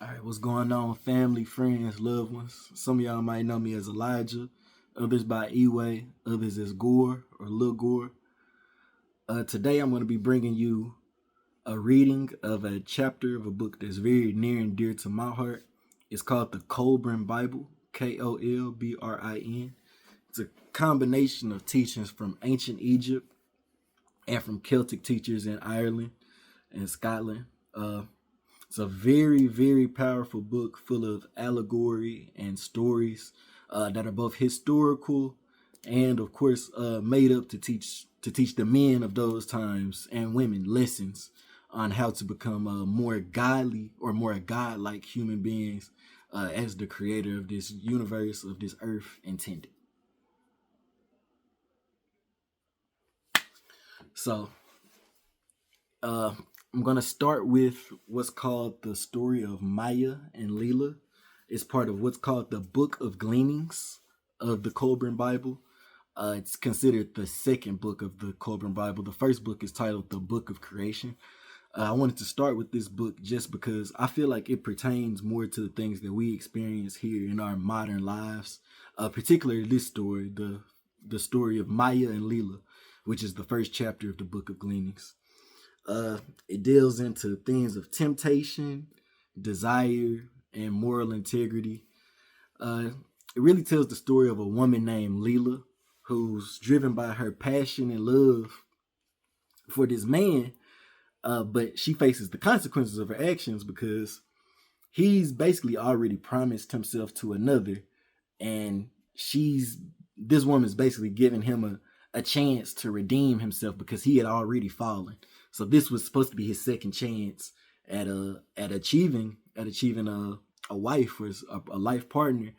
All right, what's going on, family, friends, loved ones? Some of y'all might know me as Elijah, others by Eway, others as Gore or Lil Gore. Today, I'm going to be bringing you a reading of a chapter of a book that's very near and dear to my heart. It's called the Kolbrin Bible, Kolbrin. It's a combination of teachings from ancient Egypt and from Celtic teachers in Ireland and Scotland. It's a very, very powerful book full of allegory and stories that are both historical and, of course, made up to teach the men of those times and women lessons on how to become more godly or more godlike human beings as the creator of this universe, of this earth intended. So, I'm going to start with what's called the story of Maya and Lila. It's part of what's called the Book of Gleanings of the Kolbrin Bible. It's considered the second book of the Kolbrin Bible. The first book is titled The Book of Creation. I wanted to start with this book just because I feel like it pertains more to the things that we experience here in our modern lives, particularly this story, the story of Maya and Lila, which is the first chapter of the Book of Gleanings. It deals into themes of temptation, desire, and moral integrity. It really tells the story of a woman named Lila who's driven by her passion and love for this man, but she faces the consequences of her actions because he's basically already promised himself to another, and this woman's basically giving him a chance to redeem himself because he had already fallen. So this was supposed to be his second chance at achieving a wife or a life partner.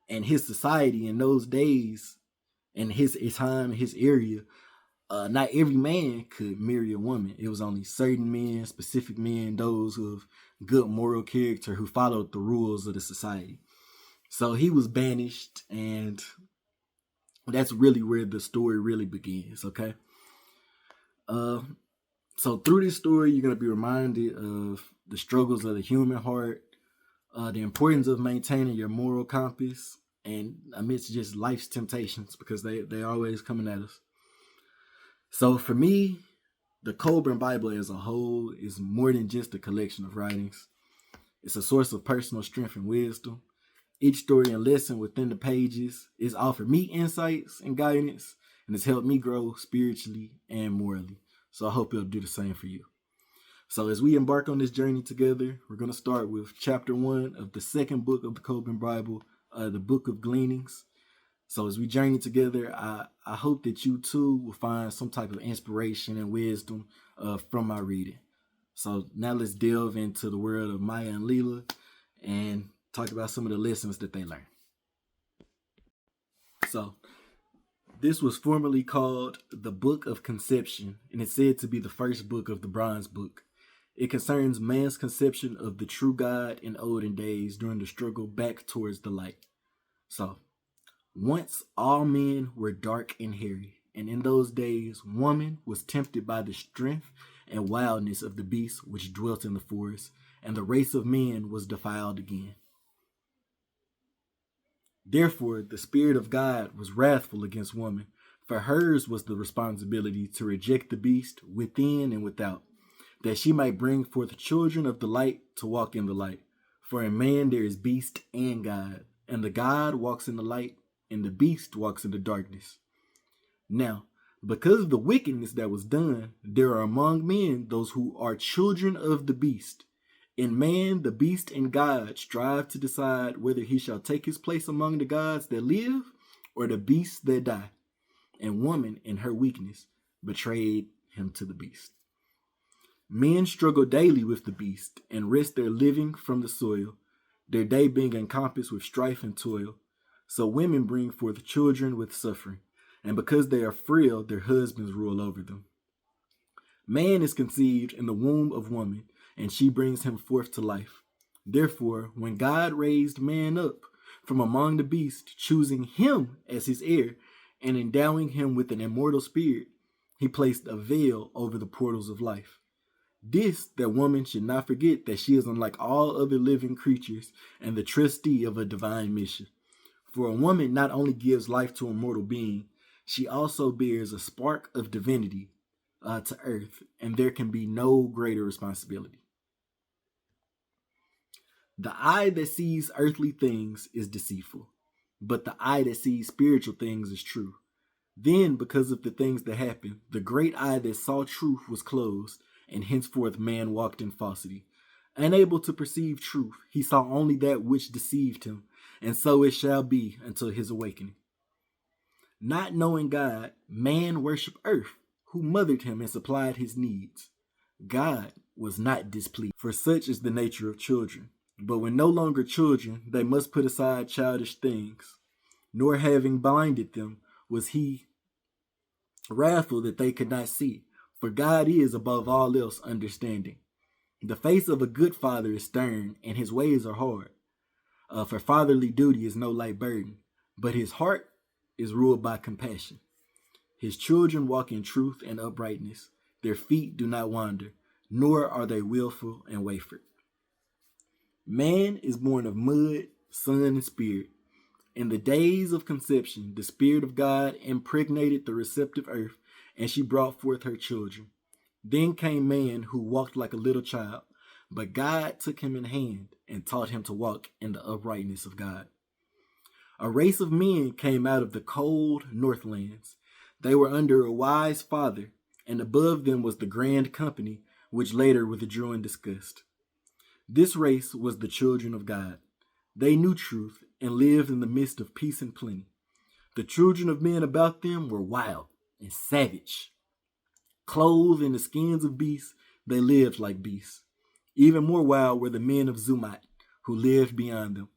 And his society in those days, in his time, his area, not every man could marry a woman. It was only certain men, specific men, those of good moral character who followed the rules of the society. So he was banished, and that's really where the story really begins, okay? So through this story, you're going to be reminded of the struggles of the human heart, the importance of maintaining your moral compass, and amidst just life's temptations, because they're always coming at us. So for me, the Kolbrin Bible as a whole is more than just a collection of writings. It's a source of personal strength and wisdom. Each story and lesson within the pages is offered me insights and guidance, and it's helped me grow spiritually and morally. So I hope it'll do the same for you. So as we embark on this journey together, we're going to start with chapter 1 of the second book of the Kolbrin Bible, the Book of Gleanings. So as we journey together, I hope that you too will find some type of inspiration and wisdom from my reading. So now let's delve into the world of Maya and Lila and talk about some of the lessons that they learned. So this was formerly called the Book of Conception, and it's said to be the first book of the Bronze Book. It concerns man's conception of the true God in olden days during the struggle back towards the light. So, once all men were dark and hairy, and in those days woman was tempted by the strength and wildness of the beasts which dwelt in the forest, and the race of men was defiled again. Therefore, the Spirit of God was wrathful against woman, for hers was the responsibility to reject the beast within and without, that she might bring forth children of the light to walk in the light. For in man there is beast and God, and the God walks in the light, and the beast walks in the darkness. Now, because of the wickedness that was done, there are among men those who are children of the beast. In man, the beast and God strive to decide whether he shall take his place among the gods that live or the beasts that die. And woman, in her weakness, betrayed him to the beast. Men struggle daily with the beast and wrest their living from the soil, their day being encompassed with strife and toil. So women bring forth children with suffering, and because they are frail, their husbands rule over them. Man is conceived in the womb of woman, and she brings him forth to life. Therefore, when God raised man up from among the beasts, choosing him as his heir, and endowing him with an immortal spirit, he placed a veil over the portals of life. This, that woman should not forget that she is unlike all other living creatures and the trustee of a divine mission. For a woman not only gives life to a mortal being, she also bears a spark of divinity to earth, and there can be no greater responsibility. The eye that sees earthly things is deceitful, but the eye that sees spiritual things is true. Then, because of the things that happened, the great eye that saw truth was closed, and henceforth man walked in falsity. Unable to perceive truth, he saw only that which deceived him, and so it shall be until his awakening. Not knowing God, man worshiped earth, who mothered him and supplied his needs. God was not displeased, for such is the nature of children. But when no longer children, they must put aside childish things, nor having blinded them, was he wrathful that they could not see. For God is above all else understanding. The face of a good father is stern, and his ways are hard. For fatherly duty is no light burden, but his heart is ruled by compassion. His children walk in truth and uprightness. Their feet do not wander, nor are they willful and wayward. Man is born of mud, sun, and spirit. In the days of conception, the Spirit of God impregnated the receptive earth, and she brought forth her children. Then came man, who walked like a little child, but God took him in hand and taught him to walk in the uprightness of God. A race of men came out of the cold northlands. They were under a wise father, and above them was the grand company, which later withdrew in disgust. This race was the children of God. They knew truth and lived in the midst of peace and plenty. The children of men about them were wild and savage. Clothed in the skins of beasts, they lived like beasts. Even more wild were the men of Zumat, who lived beyond them.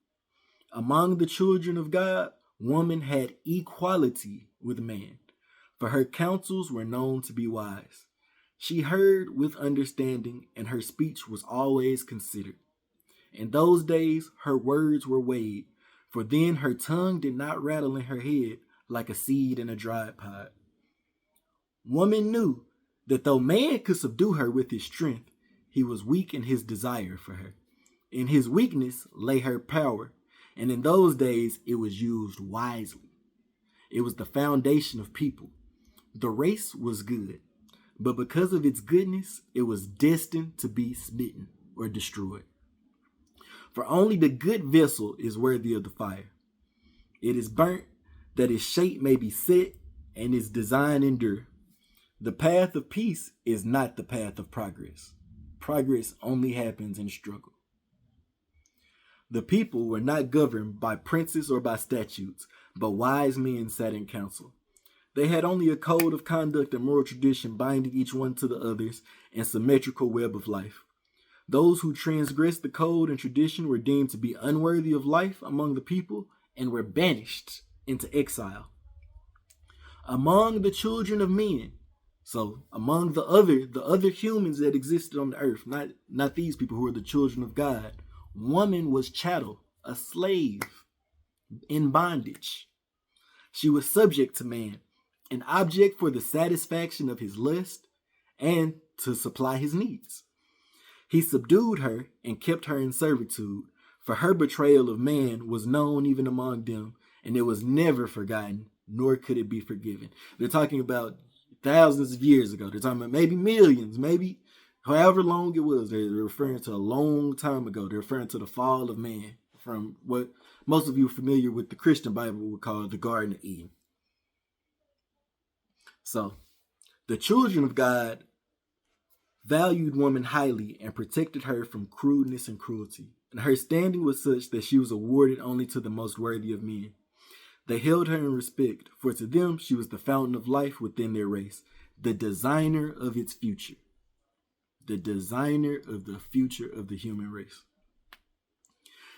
Among the children of God, woman had equality with man, for her counsels were known to be wise. She heard with understanding, and her speech was always considered. In those days, her words were weighed, for then her tongue did not rattle in her head like a seed in a dried pod. Woman knew that though man could subdue her with his strength, he was weak in his desire for her. In his weakness lay her power, and in those days it was used wisely. It was the foundation of people. The race was good, but because of its goodness, it was destined to be smitten or destroyed. For only the good vessel is worthy of the fire. It is burnt that its shape may be set and its design endure. The path of peace is not the path of progress. Progress only happens in struggle. The people were not governed by princes or by statutes, but wise men sat in council. They had only a code of conduct and moral tradition binding each one to the others in symmetrical web of life. Those who transgressed the code and tradition were deemed to be unworthy of life among the people and were banished into exile. Among the children of men, so among the other humans that existed on the earth, not these people who are the children of God, woman was chattel, a slave in bondage. She was subject to man, an object for the satisfaction of his lust and to supply his needs. He subdued her and kept her in servitude, for her betrayal of man was known even among them, and it was never forgotten, nor could it be forgiven. They're talking about thousands of years ago. They're talking about maybe millions, maybe however long it was. They're referring to a long time ago. They're referring to the fall of man, from what most of you are familiar with the Christian Bible would call the Garden of Eden. So, the children of God valued woman highly and protected her from crudeness and cruelty. And her standing was such that she was awarded only to the most worthy of men. They held her in respect, for to them she was the fountain of life within their race, the designer of its future. The designer of the future of the human race.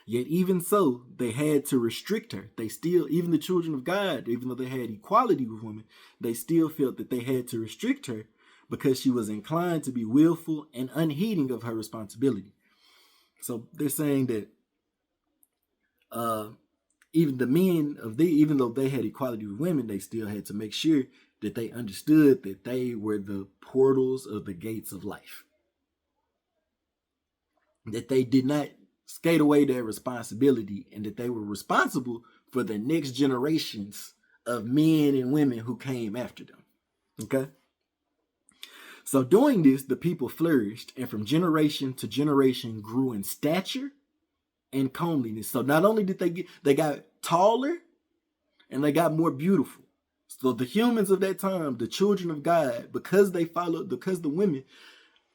Yet even so, they had to restrict her. They still, even the children of God, even though they had equality with women, they still felt that they had to restrict her because she was inclined to be willful and unheeding of her responsibility. So they're saying that even the men even though they had equality with women, they still had to make sure that they understood that they were the portals of the gates of life. that they did not skate away their responsibility, and that they were responsible for the next generations of men and women who came after them. Okay? So doing this, the people flourished, and from generation to generation grew in stature and comeliness. So not only did they got taller, and they got more beautiful. So the humans of that time, the children of God, because the women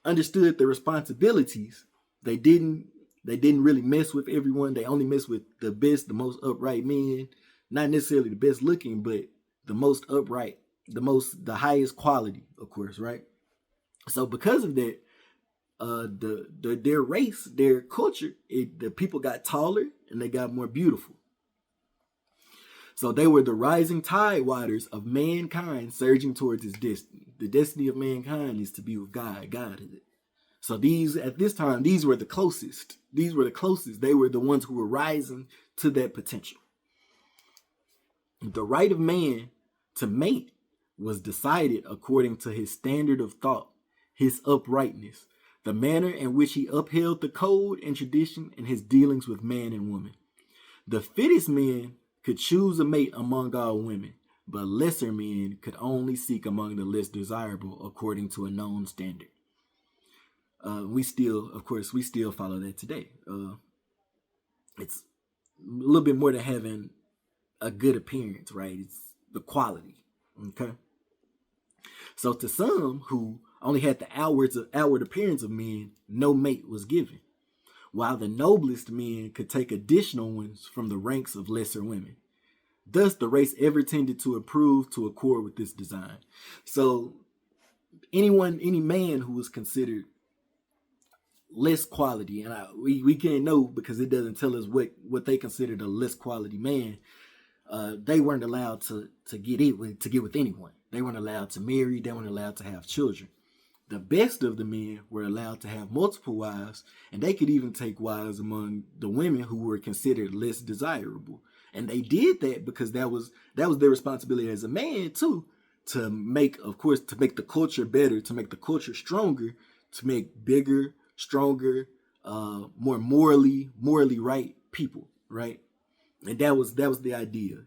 understood their responsibilities, they didn't really mess with everyone. They only messed with the best, the most upright men, not necessarily the best looking, but the most upright, the highest quality, of course, right? So because of that, their race, their culture, the people got taller and they got more beautiful. So they were the rising tide waters of mankind surging towards its destiny. The destiny of mankind is to be with God. God is it. So at this time, these were the closest. These were the closest. They were the ones who were rising to that potential. The right of man to mate was decided according to his standard of thought, his uprightness, the manner in which he upheld the code and tradition in his dealings with man and woman. The fittest men could choose a mate among all women, but lesser men could only seek among the less desirable according to a known standard. We still follow that today. It's a little bit more than having a good appearance, right? It's the quality. Okay. So to some who only had the outward appearance of men, no mate was given, while the noblest men could take additional ones from the ranks of lesser women. Thus, the race ever tended to improve to accord with this design. So, any man who was considered less quality, and we can't know because it doesn't tell us what they considered a less quality man. They weren't allowed to get with anyone. They weren't allowed to marry. They weren't allowed to have children. The best of the men were allowed to have multiple wives, and they could even take wives among the women who were considered less desirable. And they did that because that was their responsibility as a man too, to make the culture better, to make the culture stronger, to make bigger, stronger, more morally right people, right? And that was the idea.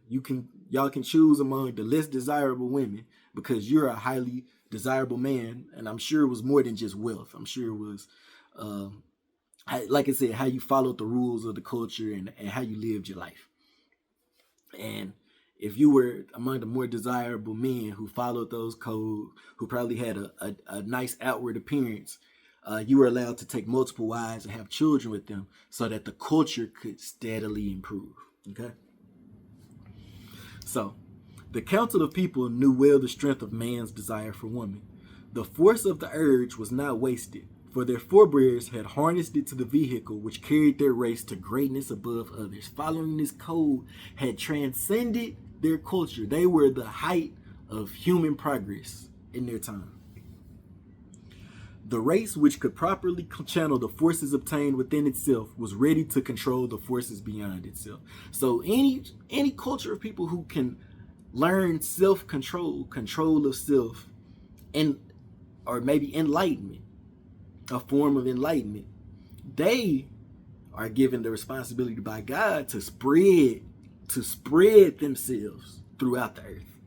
Y'all can choose among the less desirable women because you're a highly desirable man, and I'm sure it was more than just wealth. I'm sure it was, like I said, how you followed the rules of the culture and how you lived your life. And if you were among the more desirable men who followed those codes, who probably had a nice outward appearance, you were allowed to take multiple wives and have children with them so that the culture could steadily improve. Okay? So, the council of people knew well the strength of man's desire for woman. The force of the urge was not wasted, for their forebears had harnessed it to the vehicle which carried their race to greatness above others. Following this code had transcended their culture. They were the height of human progress in their time. The race which could properly channel the forces obtained within itself was ready to control the forces beyond itself. So any culture of people who can learn self-control, control of self, or maybe enlightenment, a form of enlightenment, they are given the responsibility by God to spread themselves throughout the earth.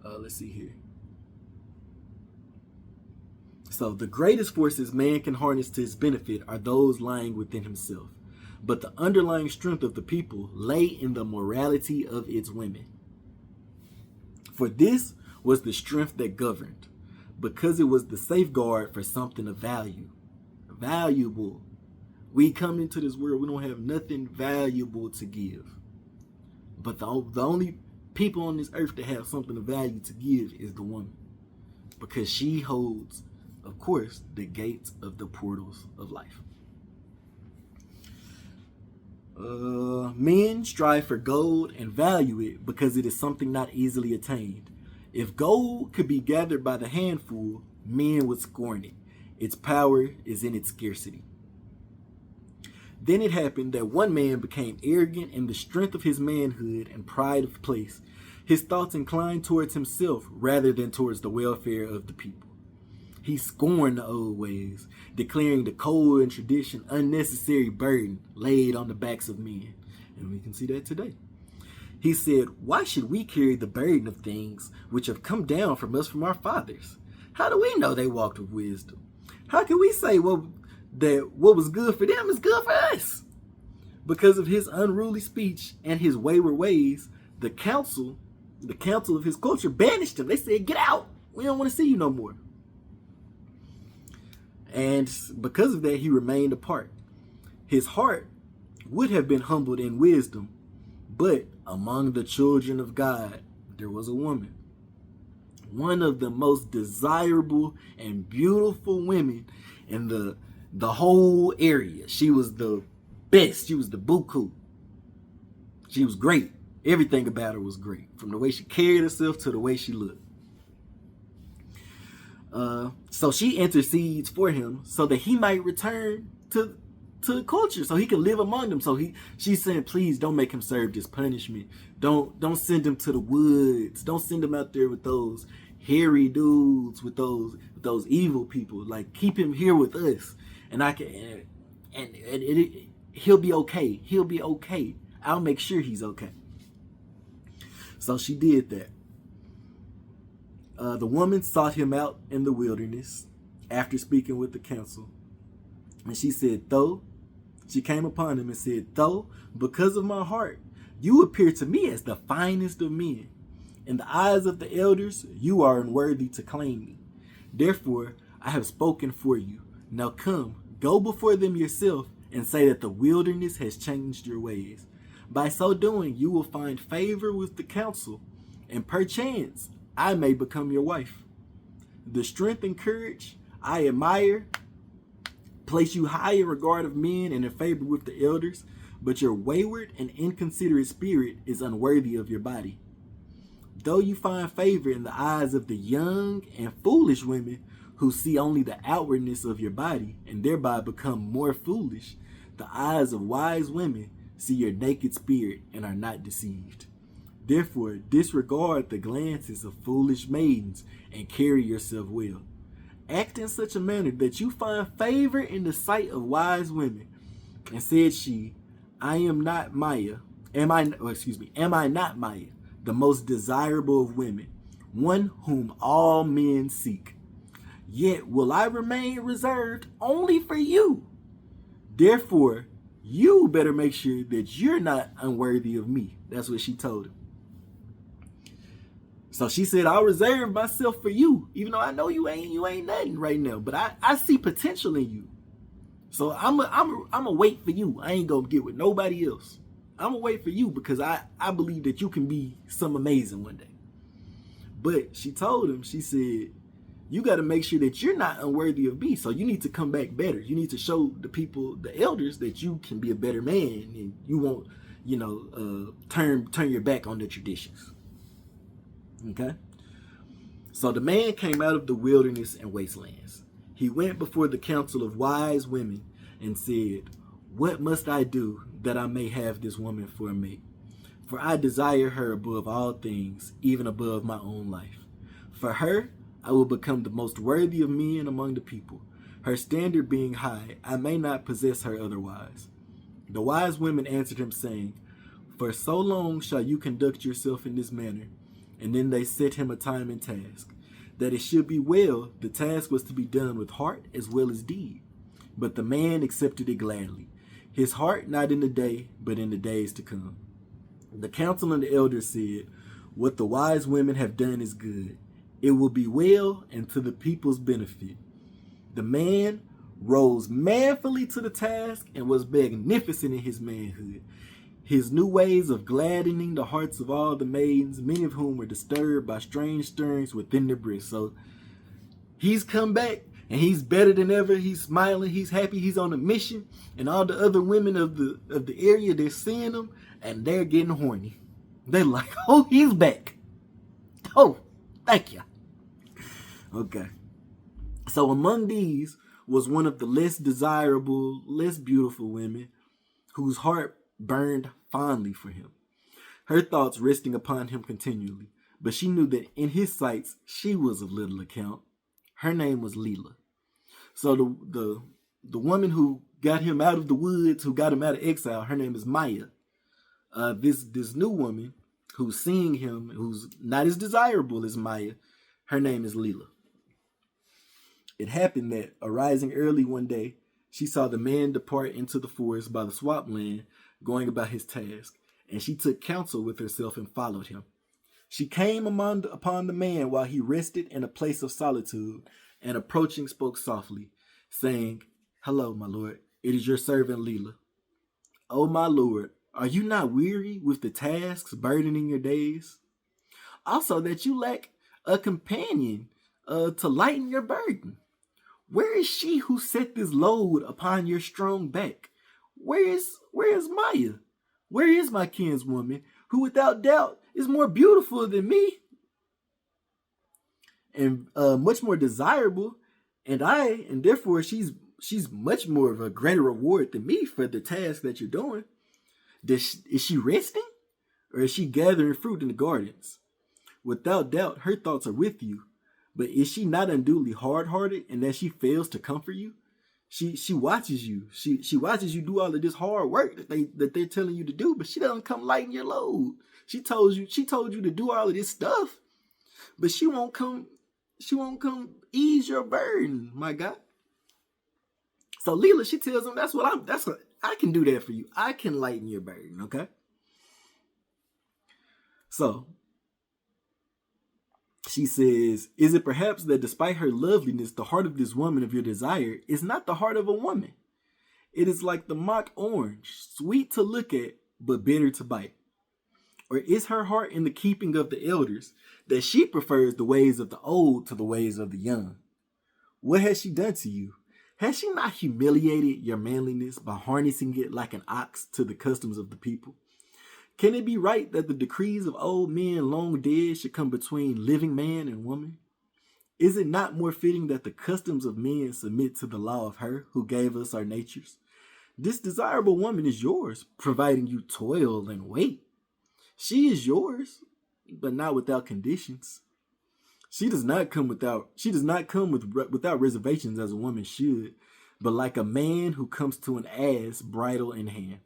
Let's see here. So the greatest forces man can harness to his benefit are those lying within himself. But the underlying strength of the people lay in the morality of its women. For this was the strength that governed, because it was the safeguard for something of value. Valuable. We come into this world, we don't have nothing valuable to give. But the only people on this earth that have something of value to give is the woman. Because she holds, of course, the gates of the portals of life. Men strive for gold and value it because it is something not easily attained. If gold could be gathered by the handful, men would scorn it. Its power is in its scarcity. Then it happened that one man became arrogant in the strength of his manhood and pride of place. His thoughts inclined towards himself rather than towards the welfare of the people. He scorned the old ways, declaring the code and tradition unnecessary burden laid on the backs of men. And we can see that today. He said, why should we carry the burden of things which have come down from us from our fathers? How do we know they walked with wisdom? How can we say that what was good for them is good for us? Because of his unruly speech and his wayward ways, the council of his culture banished him. They said, get out. We don't want to see you no more. And because of that, he remained apart. His heart would have been humbled in wisdom, but among the children of God, there was a woman, one of the most desirable and beautiful women in the whole area. She was the best. She was the buku. She was great. Everything about her was great, from the way she carried herself to the way she looked. So she intercedes for him so that he might return to the culture, so he can live among them. So she's saying, please don't make him serve this punishment. Don't send him to the woods. Don't send him out there with those hairy dudes, with those evil people. Like, keep him here with us, and I can, and he'll be okay. He'll be okay. I'll make sure he's okay. So she did that. The woman sought him out in the wilderness after speaking with the council. And she said, she came upon him and said, though, because of my heart, you appear to me as the finest of men. In the eyes of the elders, you are unworthy to claim me. Therefore, I have spoken for you. Now come, go before them yourself and say that the wilderness has changed your ways. By so doing, you will find favor with the council, and perchance I may become your wife. The strength and courage I admire place you high in regard of men and in favor with the elders, but your wayward and inconsiderate spirit is unworthy of your body. Though you find favor in the eyes of the young and foolish women who see only the outwardness of your body and thereby become more foolish, the eyes of wise women see your naked spirit and are not deceived. Therefore, disregard the glances of foolish maidens and carry yourself well. Act in such a manner that you find favor in the sight of wise women. And said she, I am not Maya. Am I not Maya, the most desirable of women, one whom all men seek? Yet will I remain reserved only for you. Therefore, you better make sure that you're not unworthy of me. That's what she told him. So she said, I'll reserve myself for you, even though I know you ain't nothing right now, but I see potential in you. So I'm a wait for you. I ain't gonna get with nobody else. I'm gonna wait for you because I believe that you can be some amazing one day. But she told him, she said, you got to make sure that you're not unworthy of me. So you need to come back better. You need to show the people, the elders, that you can be a better man and you won't, turn your back on the traditions. Okay? So the man came out of the wilderness and wastelands. He went before the council of wise women and said, what must I do that I may have this woman for a mate? For I desire her above all things, even above my own life. For her, I will become the most worthy of men among the people. Her standard being high, I may not possess her otherwise. The wise women answered him, saying, for so long shall you conduct yourself in this manner. And then they set him a time and task. That it should be well, the task was to be done with heart as well as deed. But the man accepted it gladly, his heart not in the day, but in the days to come. The council and the elders said, what the wise women have done is good. It will be well and to the people's benefit. The man rose manfully to the task and was magnificent in his manhood. His new ways of gladdening the hearts of all the maidens, many of whom were disturbed by strange stirrings within their breasts. So he's come back and he's better than ever. He's smiling, he's happy, he's on a mission. And all the other women of the area, they're seeing him and they're getting horny. They're like, oh, he's back. Oh, thank you. Okay. So among these was one of the less desirable, less beautiful women whose heart burned fondly for him, her thoughts resting upon him continually. But she knew that in his sights she was of little account. Her name was Lila. So the woman who got him out of the woods, who got him out of exile, her name is Maya. This new woman who's seeing him, who's not as desirable as Maya, her name is Lila. It happened that, arising early one day, she saw the man depart into the forest by the swampland, going about his task, and she took counsel with herself and followed him. She came upon the man while he rested in a place of solitude, and approaching spoke softly, saying, "Hello, my lord, it is your servant Lila." "Oh, my lord, are you not weary with the tasks burdening your days? Also that you lack a companion to lighten your burden. Where is she who set this load upon your strong back? Where is Maya? Where is my kinswoman, who without doubt is more beautiful than me, and much more desirable, and therefore she's much more of a greater reward than me for the task that you're doing? Is she resting, or is she gathering fruit in the gardens? Without doubt, her thoughts are with you, but is she not unduly hard-hearted in that she fails to comfort you? She watches you. She watches you do all of this hard work that they're telling you to do, but she doesn't come lighten your load. She told you to do all of this stuff, but she won't come ease your burden, my God. So Leela, she tells him, that's what I can do that for you. I can lighten your burden, okay? So she says, "Is it perhaps that despite her loveliness, the heart of this woman of your desire is not the heart of a woman? It is like the mock orange, sweet to look at, but bitter to bite. Or is her heart in the keeping of the elders, that she prefers the ways of the old to the ways of the young? What has she done to you? Has she not humiliated your manliness by harnessing it like an ox to the customs of the people? Can it be right that the decrees of old men long dead should come between living man and woman? Is it not more fitting that the customs of men submit to the law of her who gave us our natures? This desirable woman is yours, providing you toil and wait. She is yours, but not without conditions. She does not come without reservations as a woman should, but like a man who comes to an ass, bridle in hand."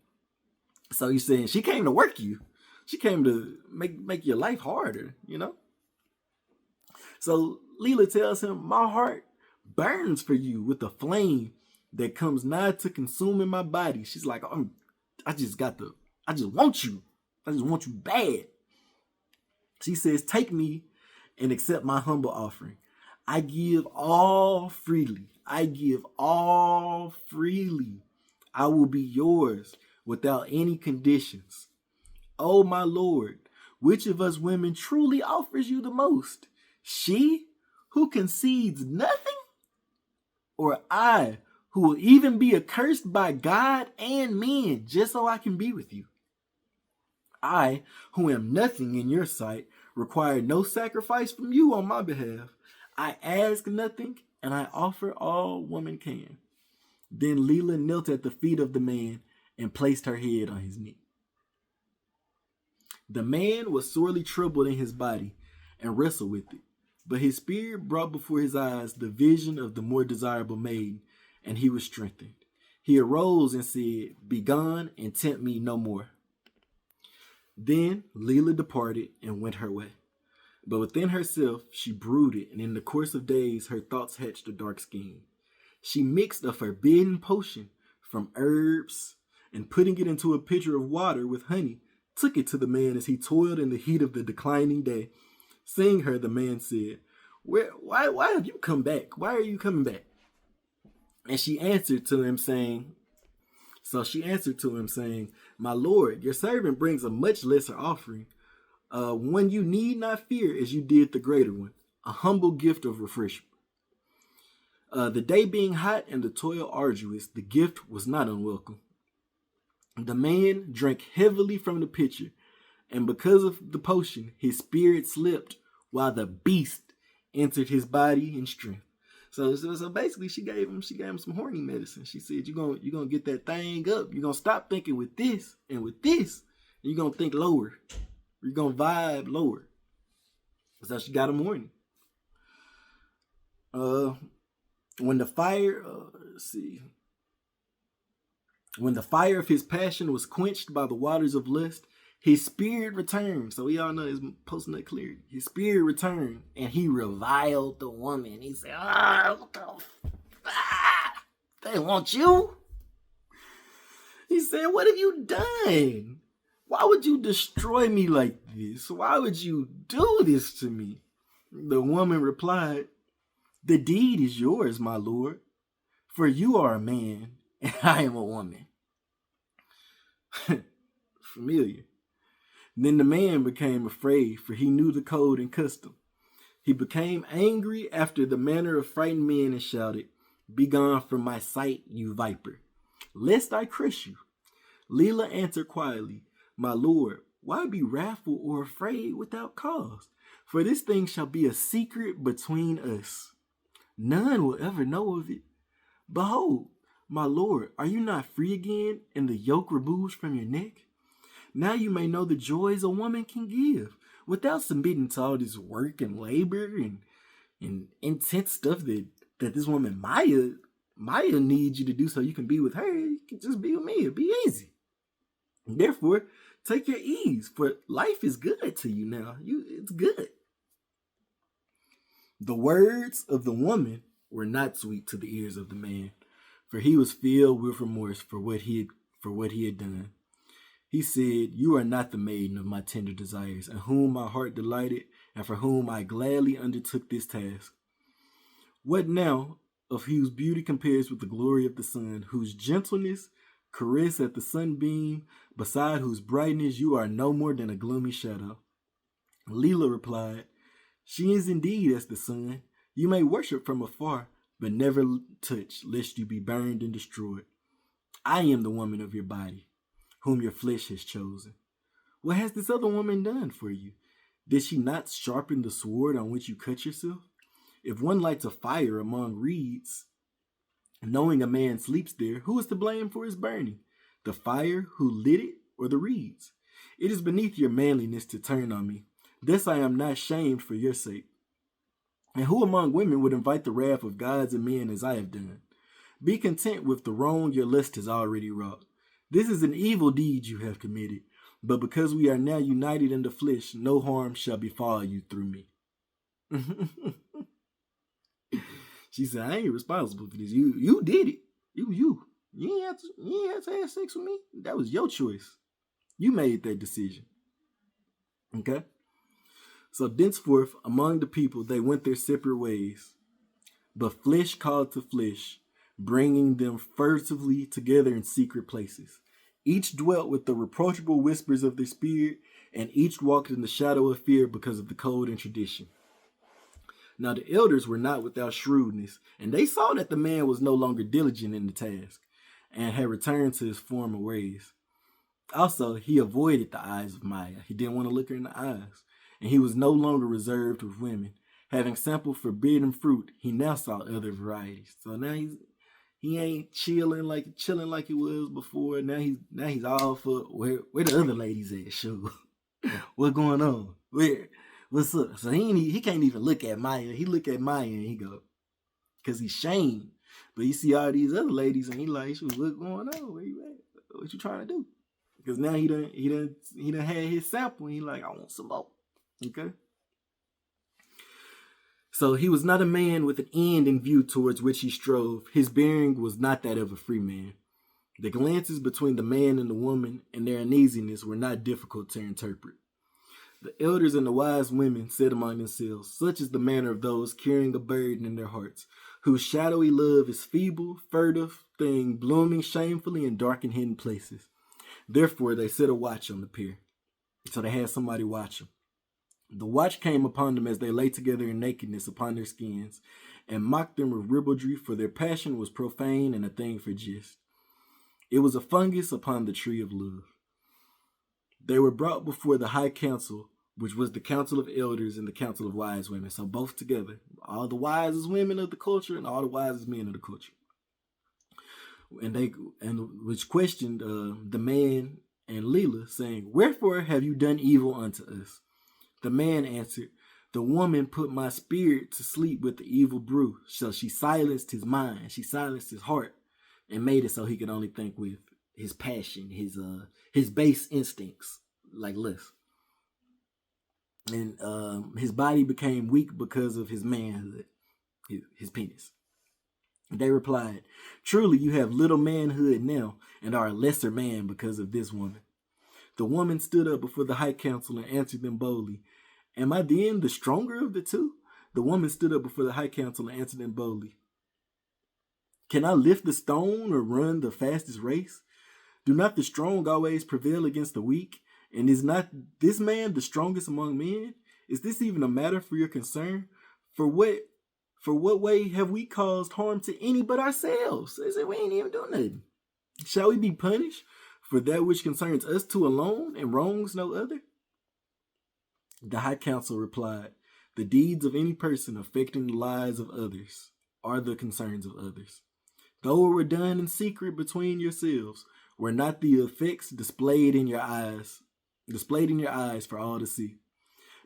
So he's saying she came to work you. She came to make your life harder, you know? So Leela tells him, "My heart burns for you with a flame that comes nigh to consuming my body." She's like, I just want you. I just want you bad. She says, "Take me and accept my humble offering. I give all freely. I give all freely. I will be yours without any conditions. Oh, my Lord, which of us women truly offers you the most? She who concedes nothing? Or I who will even be accursed by God and men just so I can be with you? I, who am nothing in your sight, require no sacrifice from you on my behalf. I ask nothing, and I offer all woman can." Then Leela knelt at the feet of the man and placed her head on his knee. The man was sorely troubled in his body and wrestled with it, but his spirit brought before his eyes the vision of the more desirable maiden, and he was strengthened. He arose and said, "Begone and tempt me no more." Then Leela departed and went her way. But within herself she brooded, and in the course of days her thoughts hatched a dark scheme. She mixed a forbidden potion from herbs, and putting it into a pitcher of water with honey, took it to the man as he toiled in the heat of the declining day. Seeing her, the man said, Why have you come back? Why are you coming back?" And she answered to him, saying, "My lord, your servant brings a much lesser offering, one you need not fear as you did the greater one, a humble gift of refreshment. The day being hot and the toil arduous, the gift was not unwelcome." The man drank heavily from the pitcher, and because of the potion, his spirit slipped, while the beast entered his body in strength. So basically, she gave him some horny medicine. She said, "You're gonna get that thing up. You're gonna stop thinking with this and with this, and you're gonna think lower. You're gonna vibe lower." So she got him horny. Uh, when the fire, let's see, when the fire of his passion was quenched by the waters of lust, his spirit returned. So we all know his post nut clarity. His spirit returned, and he reviled the woman. He said, they want you. He said, what have you done? Why would you destroy me like this? Why would you do this to me? The woman replied, the deed is yours, my lord, for you are a man and I am a woman. Familiar. Then the man became afraid, for he knew the code and custom. He became angry after the manner of frightened men and shouted, begone from my sight, you viper, lest I crush you. Lila answered quietly, my lord, why be wrathful or afraid without cause? For this thing shall be a secret between us. None will ever know of it. Behold, my lord, are you not free again, and the yoke removed from your neck? Now you may know the joys a woman can give, without submitting to all this work and labor and intense stuff that this woman Maya needs you to do so you can be with her. You can just be with me. It'll be easy. Therefore, take your ease, for life is good to you now. It's good. The words of the woman were not sweet to the ears of the man, for he was filled with remorse for what he had done. He said, you are not the maiden of my tender desires, in whom my heart delighted, and for whom I gladly undertook this task. What now of whose beauty compares with the glory of the sun, whose gentleness caress at the sunbeam, beside whose brightness you are no more than a gloomy shadow? Lila replied, she is indeed as the sun. You may worship from afar, but never touch, lest you be burned and destroyed. I am the woman of your body, whom your flesh has chosen. What has this other woman done for you? Did she not sharpen the sword on which you cut yourself? If one lights a fire among reeds, knowing a man sleeps there, who is to blame for his burning? The fire who lit it, or the reeds? It is beneath your manliness to turn on me. Thus I am not shamed for your sake. And who among women would invite the wrath of gods and men as I have done? Be content with the wrong your lust has already wrought. This is an evil deed you have committed, but because we are now united in the flesh, no harm shall befall you through me. She said, I ain't responsible for this. You did it. You ain't have to have sex with me. That was your choice. You made that decision. Okay? So thenceforth, among the people, they went their separate ways. But flesh called to flesh, bringing them furtively together in secret places. Each dwelt with the reproachable whispers of their spirit, and each walked in the shadow of fear because of the code and tradition. Now the elders were not without shrewdness, and they saw that the man was no longer diligent in the task, and had returned to his former ways. Also, he avoided the eyes of Maya. He didn't want to look her in the eyes, and he was no longer reserved with women. Having sampled forbidden fruit, he now saw other varieties. So now he ain't chilling like he was before. Now he's all for where the other ladies at? Sure. What's going on? What's up? So he can't even look at Maya. He look at Maya and he go, cause he's shamed. But you see all these other ladies and he like, what's going on? Where you at? What you trying to do? Because now he done had his sample and he like, I want some more. Okay. So he was not a man with an end in view towards which he strove. His bearing was not that of a free man. The glances between the man and the woman and their uneasiness were not difficult to interpret. The elders and the wise women said among themselves, such is the manner of those carrying a burden in their hearts, whose shadowy love is feeble, furtive thing, blooming shamefully in dark and hidden places. Therefore they set a watch on the pair. So they had somebody watch them. The watch came upon them as they lay together in nakedness upon their skins, and mocked them with ribaldry, for their passion was profane and a thing for jest. It was a fungus upon the tree of love. They were brought before the high council, which was the council of elders and the council of wise women. So both together, all the wisest women of the culture and all the wisest men of the culture. And which questioned the man and Lila, saying, wherefore have you done evil unto us? The man answered, The woman put my spirit to sleep with the evil brew. So she silenced his mind. She silenced his heart and made it so he could only think with his passion, his base instincts, like lust. And his body became weak because of his manhood, his penis. They replied, "Truly, you have little manhood now, and are a lesser man because of this woman." The woman stood up before the high council and answered them boldly, "Am I then the stronger of the two?" The woman stood up before the high council and answered them boldly, "Can I lift the stone or run the fastest race? Do not the strong always prevail against the weak? And is not this man the strongest among men? Is this even a matter for your concern? For what way have we caused harm to any but ourselves?" They said, "We ain't even doing nothing. Shall we be punished for that which concerns us two alone and wrongs no other?" The high council replied, "The deeds of any person affecting the lives of others are the concerns of others. Though it were done in secret between yourselves, were not the effects displayed in your eyes for all to see?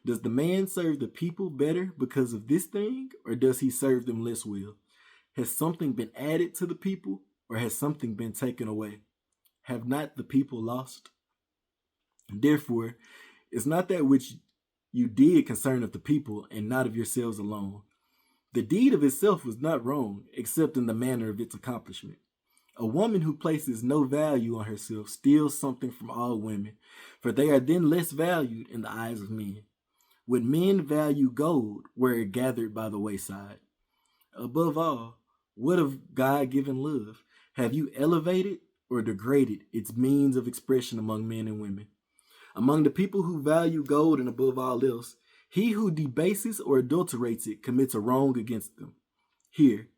Does the man serve the people better because of this thing, or does he serve them less well? Has something been added to the people, or has something been taken away? Have not the people lost? Therefore, it's not that which you did concern of the people, and not of yourselves alone. The deed of itself was not wrong, except in the manner of its accomplishment. A woman who places no value on herself steals something from all women, for they are then less valued in the eyes of men. Would men value gold were it gathered by the wayside? Above all, what of God-given love? Have you elevated or degraded its means of expression among men and women? Among the people who value gold and above all else, he who debases or adulterates it commits a wrong against them. Here,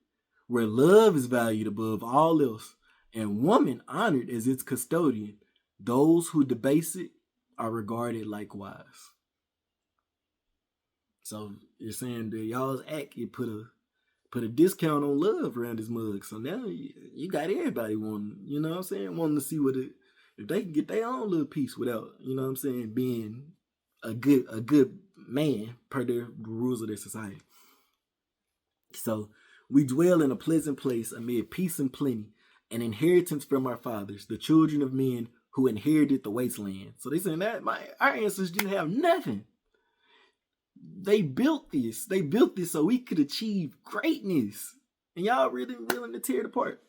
where love is valued above all else, and woman honored as its custodian, those who debase it are regarded likewise. So you're saying that y'all's act, it put a discount on love around this mug. So now you got everybody wanting, you know what I'm saying, wanting to see if they can get their own little piece without, you know what I'm saying, being a good man per the rules of their society. So we dwell in a pleasant place amid peace and plenty, an inheritance from our fathers, the children of men who inherited the wasteland. So they saying that our ancestors didn't have nothing. They built this. They built this so we could achieve greatness. And y'all really willing to tear it apart.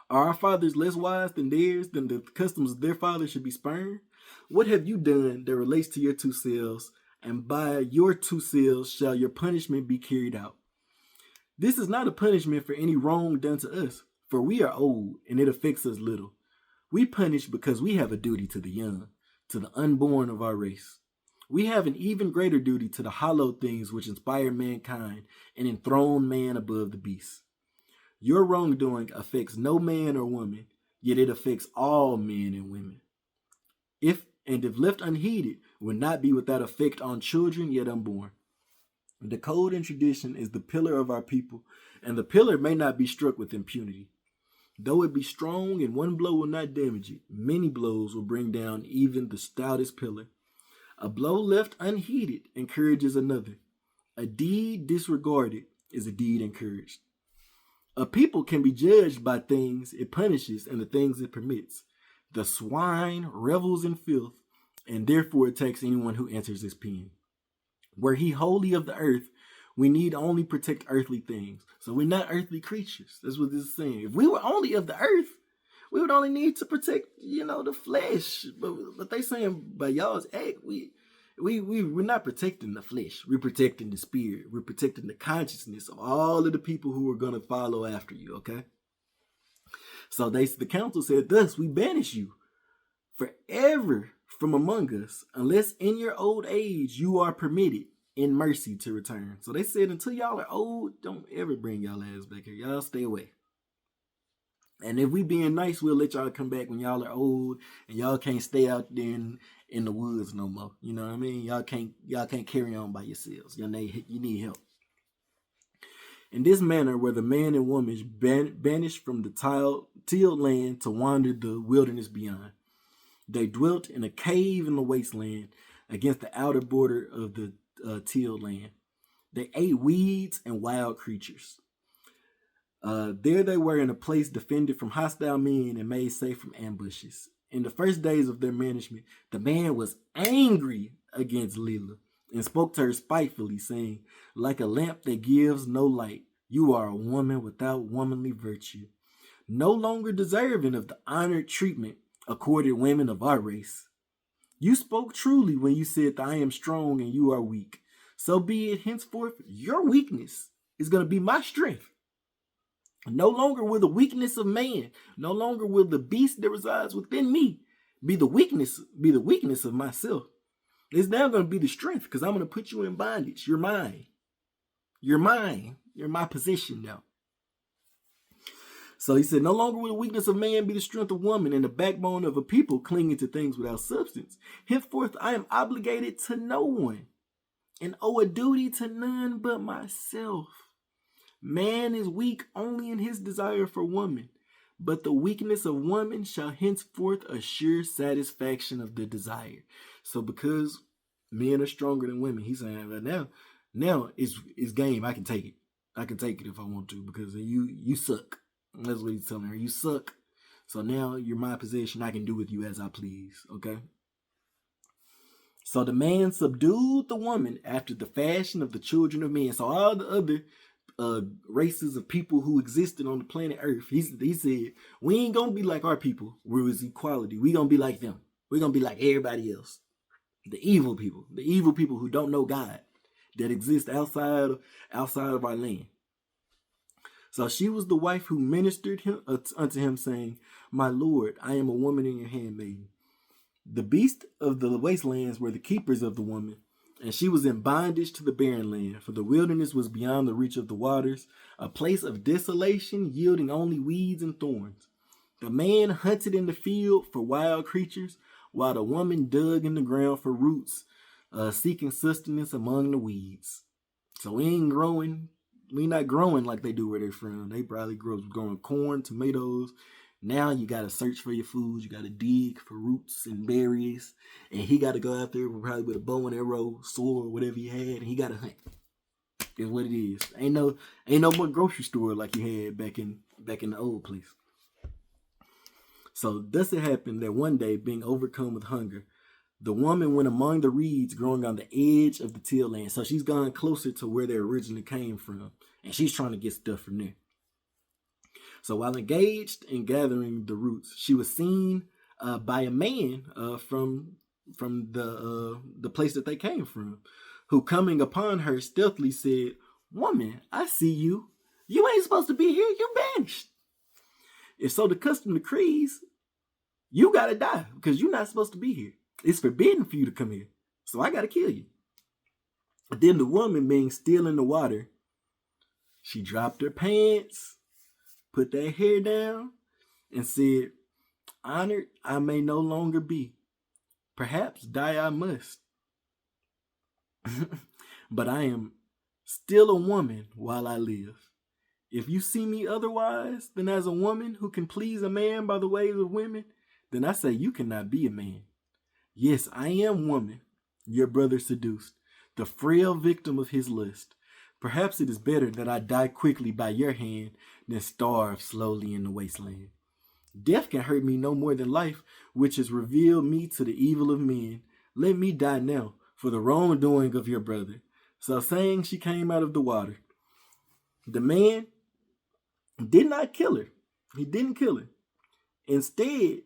Are our fathers less wise than theirs, than the customs of their fathers should be spurned? What have you done that relates to your two selves, and by your two selves shall your punishment be carried out? This is not a punishment for any wrong done to us, for we are old, and it affects us little. We punish because we have a duty to the young, to the unborn of our race. We have an even greater duty to the hallowed things which inspire mankind and enthrone man above the beasts. Your wrongdoing affects no man or woman, yet it affects all men and women. If left unheeded, will not be without effect on children yet unborn. The code and tradition is the pillar of our people, and the pillar may not be struck with impunity. Though it be strong and one blow will not damage it, many blows will bring down even the stoutest pillar. A blow left unheeded encourages another. A deed disregarded is a deed encouraged. A people can be judged by things it punishes and the things it permits. The swine revels in filth, and therefore attacks anyone who enters his pen. Were he wholly of the earth, we need only protect earthly things. So we're not earthly creatures. That's what this is saying. If we were only of the earth, we would only need to protect, the flesh. But they saying by y'all's act, we're not protecting the flesh. We're protecting the spirit. We're protecting the consciousness of all of the people who are going to follow after you, okay? So the council said, "Thus we banish you forever from among us, unless in your old age you are permitted in mercy to return." So they said, until y'all are old, don't ever bring y'all ass back here. Y'all stay away. And if we being nice, we'll let y'all come back when y'all are old and y'all can't stay out there in the woods no more. You know what I mean? Y'all can't carry on by yourselves. You need help. In this manner were the man and woman banished from the tilled land to wander the wilderness beyond. They dwelt in a cave in the wasteland against the outer border of the tilled land. They ate weeds and wild creatures. There they were in a place defended from hostile men and made safe from ambushes. In the first days of their management, the man was angry against Lila and spoke to her spitefully, saying, "Like a lamp that gives no light, you are a woman without womanly virtue, no longer deserving of the honored treatment accorded women of our race. You spoke truly when you said that I am strong and you are weak. So be it henceforth, your weakness is going to be my strength. No longer will the weakness of man, no longer will the beast that resides within me be the weakness of myself. It's now going to be the strength because I'm going to put you in bondage. You're mine. You're mine. You're my possession now." So he said, "No longer will the weakness of man be the strength of woman and the backbone of a people clinging to things without substance. Henceforth, I am obligated to no one and owe a duty to none but myself. Man is weak only in his desire for woman, but the weakness of woman shall henceforth assure satisfaction of the desire." So because men are stronger than women, he's saying that now it's game. I can take it. I can take it if I want to because you suck. That's what he's telling her. You suck. So now you're my possession. I can do with you as I please. Okay? So the man subdued the woman after the fashion of the children of men. So all the other races of people who existed on the planet Earth, he said, we ain't going to be like our people where it was equality. We going to be like them. We're going to be like everybody else. The evil people who don't know God, that exist outside of our land. So she was the wife who ministered unto him, saying, "My Lord, I am a woman in your handmaiden." The beasts of the wastelands were the keepers of the woman, and she was in bondage to the barren land, for the wilderness was beyond the reach of the waters, a place of desolation yielding only weeds and thorns. The man hunted in the field for wild creatures, while the woman dug in the ground for roots, seeking sustenance among the weeds. So we not growing like they do where they're from. They probably growing corn, tomatoes. Now you got to search for your food. You got to dig for roots and berries. And he got to go out there probably with a bow and arrow, sword, whatever he had, and he got to hunt. Is what it is. Ain't no more grocery store like you had back in the old place. So thus it happened that one day, being overcome with hunger, the woman went among the reeds growing on the edge of the till land. So she's gone closer to where they originally came from, and she's trying to get stuff from there. So while engaged in gathering the roots, she was seen by a man from the place that they came from, who coming upon her stealthily said, "Woman, I see you. You ain't supposed to be here. You banished. If so the custom decrees, you gotta die because you're not supposed to be here. It's forbidden for you to come here. So I gotta kill you." Then the woman, being still in the water, she dropped her pants, put that hair down, and said, "Honored I may no longer be. Perhaps die I must. But I am still a woman while I live. If you see me otherwise than as a woman who can please a man by the ways of women, then I say you cannot be a man. Yes, I am woman, your brother seduced, the frail victim of his lust. Perhaps it is better that I die quickly by your hand than starve slowly in the wasteland. Death can hurt me no more than life, which has revealed me to the evil of men. Let me die now for the wrongdoing of your brother." So saying, she came out of the water. The man did not kill her. He didn't kill her. Instead,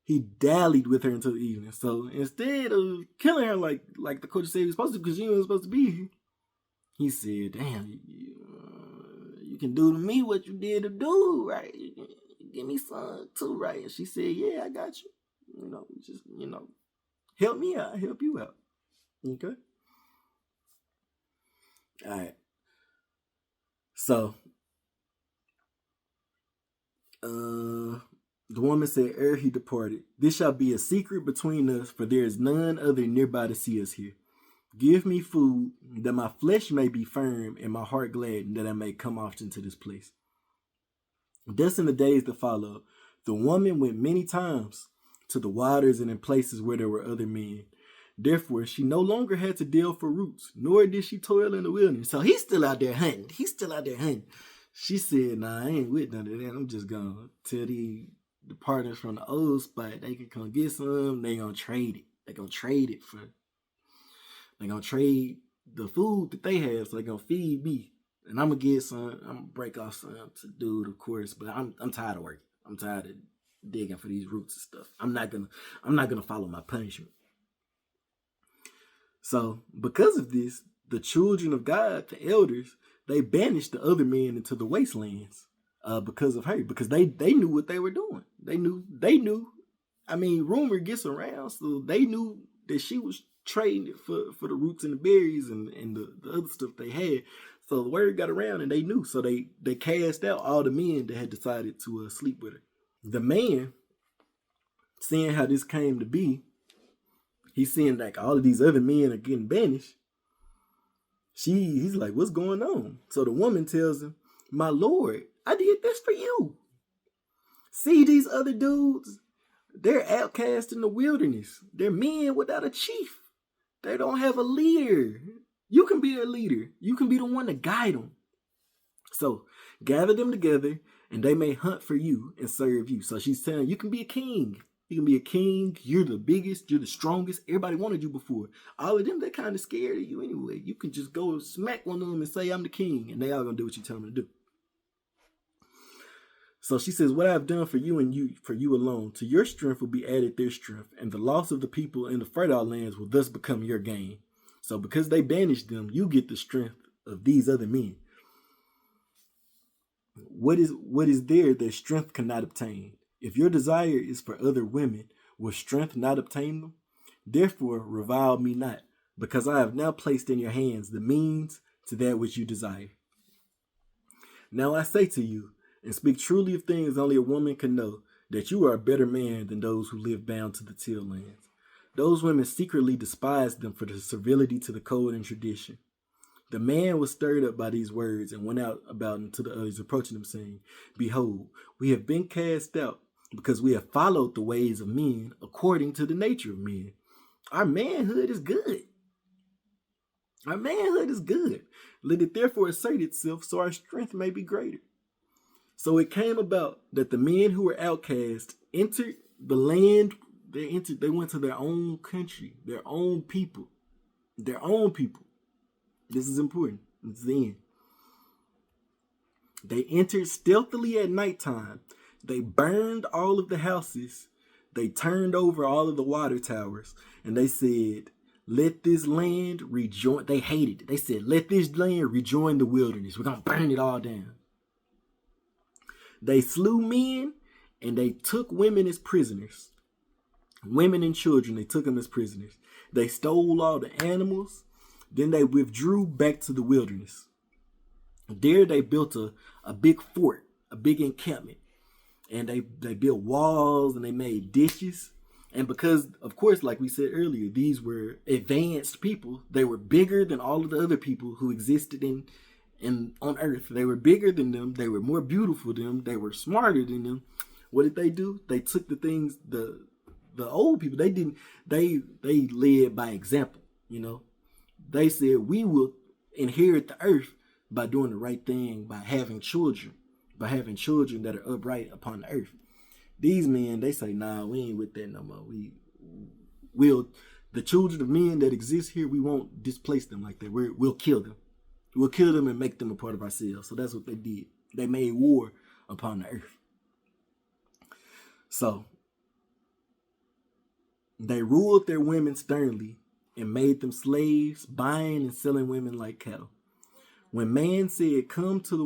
he dallied with her until evening. So instead of killing her like the coach said he was supposed to, because she wasn't supposed to be here, he said, "Damn, you can do to me what you did to dude, right? Give me some too, right?" And she said, "Yeah, I got you. Just help me out, help you out." Okay. All right. So, the woman said, ere he departed, "This shall be a secret between us, for there is none other nearby to see us here. Give me food, that my flesh may be firm and my heart glad, and that I may come often to this place." Thus in the days that followed, the woman went many times to the waters and in places where there were other men. Therefore, she no longer had to delve for roots, nor did she toil in the wilderness. So he's still out there hunting. She said, nah, I ain't with none of that. I'm just going to tell the partners from the old spot, they can come get some. They going to trade it. They going to trade it for, they going to trade the food that they have, so they going to feed me. And I'm going to get some, I'm going to break off some to dude, of course, but I'm tired of working. I'm tired of digging for these roots and stuff. I'm not gonna follow my punishment. So because of this, the children of God, the elders, they banished the other men into the wastelands because of her, because they knew what they were doing. They knew. I mean, rumor gets around, so they knew that she was trading it for the roots and the berries and the other stuff they had. So the word got around and they knew. So they cast out all the men that had decided to sleep with her. The man, seeing how this came to be, he's seeing like all of these other men are getting banished. He's like, what's going on? So the woman tells him, my lord, I did this for you. See these other dudes? They're outcast in the wilderness. They're men without a chief. They don't have a leader. You can be their leader. You can be the one to guide them. So gather them together and they may hunt for you and serve you. So she's telling you can be a king. You can be a king. You're the biggest. You're the strongest. Everybody wanted you before. All of them, they're kind of scared of you anyway. You can just go smack one of them and say, I'm the king. And they all going to do what you tell them to do. So she says, what I have done for you and you, for you alone, to your strength will be added their strength. And the loss of the people in the fertile lands will thus become your gain. So because they banished them, you get the strength of these other men. What is there that strength cannot obtain? If your desire is for other women, will strength not obtain them? Therefore, revile me not, because I have now placed in your hands the means to that which you desire. Now I say to you, and speak truly of things only a woman can know, that you are a better man than those who live bound to the till lands. Those women secretly despised them for their servility to the code and tradition. The man was stirred up by these words and went out about unto the others, approaching them, saying, behold, we have been cast out because we have followed the ways of men according to the nature of men. Our manhood is good. Our manhood is good. Let it therefore assert itself so our strength may be greater. So it came about that the men who were outcast entered the land. They went to their own country, their own people. This is important. It's the end. They entered stealthily at nighttime. They burned all of the houses. They turned over all of the water towers. And they said, let this land rejoin. They hated it. They said, let this land rejoin the wilderness. We're going to burn it all down. They slew men and they took women as prisoners. Women and children, they took them as prisoners. They stole all the animals. Then they withdrew back to the wilderness. There they built a big fort, a big encampment. And they built walls and they made dishes. And because, of course, like we said earlier, these were advanced people. They were bigger than all of the other people who existed on earth. They were bigger than them. They were more beautiful than them. They were smarter than them. What did they do? They took the things, the old people, they led by example, you know. They said, we will inherit the earth by doing the right thing, by having children that are upright upon the earth. These men, they say, nah, we ain't with that no more. The children of men that exist here, we won't displace them like that. We'll kill them. We'll kill them and make them a part of ourselves. So that's what they did. They made war upon the earth. So they ruled their women sternly and made them slaves, buying and selling women like cattle. When man said, come to the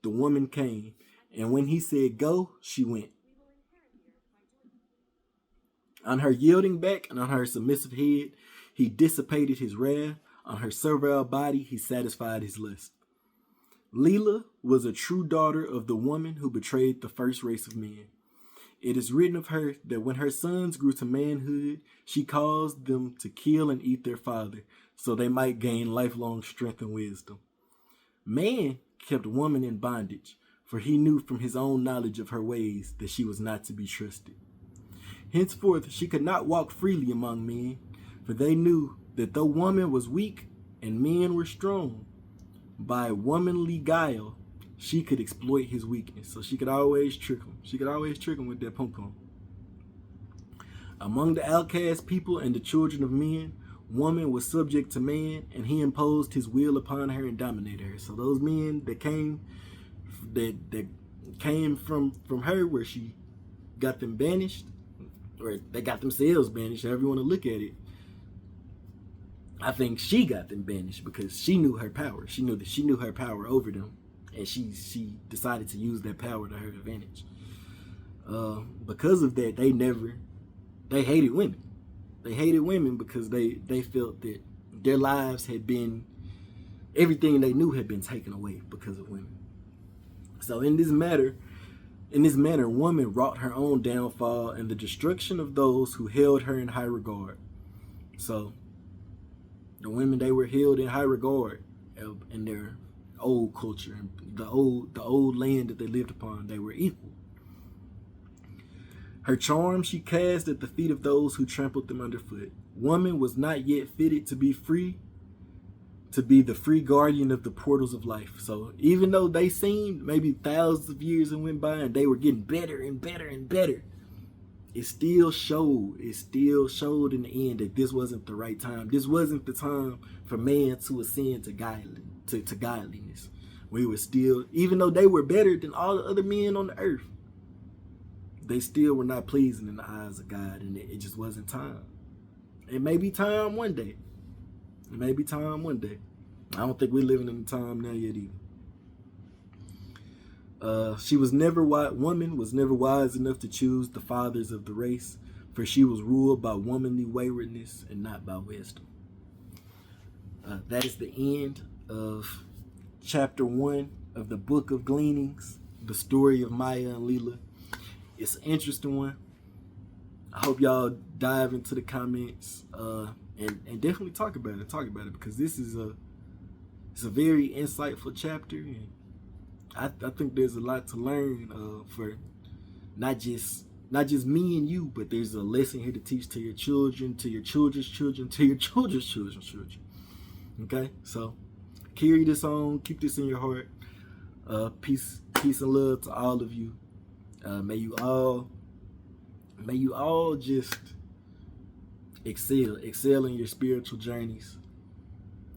woman came. And when he said, go, she went. On her yielding back and on her submissive head, he dissipated his wrath. On her servile body, he satisfied his lust. Lila was a true daughter of the woman who betrayed the first race of men. It is written of her that when her sons grew to manhood, she caused them to kill and eat their father, so they might gain lifelong strength and wisdom. Man kept woman in bondage, for he knew from his own knowledge of her ways that she was not to be trusted. Henceforth she could not walk freely among men, For they knew that though woman was weak and men were strong, by womanly guile, she could exploit his weakness. So she could always trick him. She could always trick him with that pom-pom. Among the outcast people and the children of men, woman was subject to man, and he imposed his will upon her and dominated her. So those men that came from her, where she got them banished, or they got themselves banished, however you want to look at it. I think she got them banished because she knew her power. She knew her power over them, and she decided to use that power to her advantage. Because of that, they hated women. They hated women because they felt that their lives had been, everything they knew had been taken away because of women. So in this manner, woman wrought her own downfall and the destruction of those who held her in high regard. So the women, they were held in high regard in their old culture, and the old land that they lived upon. They were equal. Her charm she cast at the feet of those who trampled them underfoot. Woman was not yet fitted to be free, to be the free guardian of the portals of life. So even though they seemed maybe thousands of years and went by and they were getting better and better and better, it still showed in the end that this wasn't the right time. This wasn't the time for man to ascend to godliness. We were still, even though they were better than all the other men on the earth, they still were not pleasing in the eyes of God, and it just wasn't time. It may be time one day. It may be time one day. I don't think we're living in the time now yet either. Woman was never wise enough to choose the fathers of the race, for she was ruled by womanly waywardness and not by wisdom. That is the end of chapter 1 of the book of Gleanings, the story of Maya and Lila. It's an interesting one. I hope y'all dive into the comments and definitely talk about it because this is it's a very insightful chapter, and I think there's a lot to learn for not just me and you, but there's a lesson here to teach to your children, to your children's children, to your children's children's children. Okay, so carry this on, keep this in your heart. Peace and love to all of you. May you all just excel in your spiritual journeys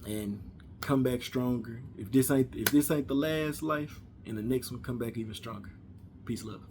and come back stronger. If this ain't the last life, in the next one, come back even stronger. Peace, love.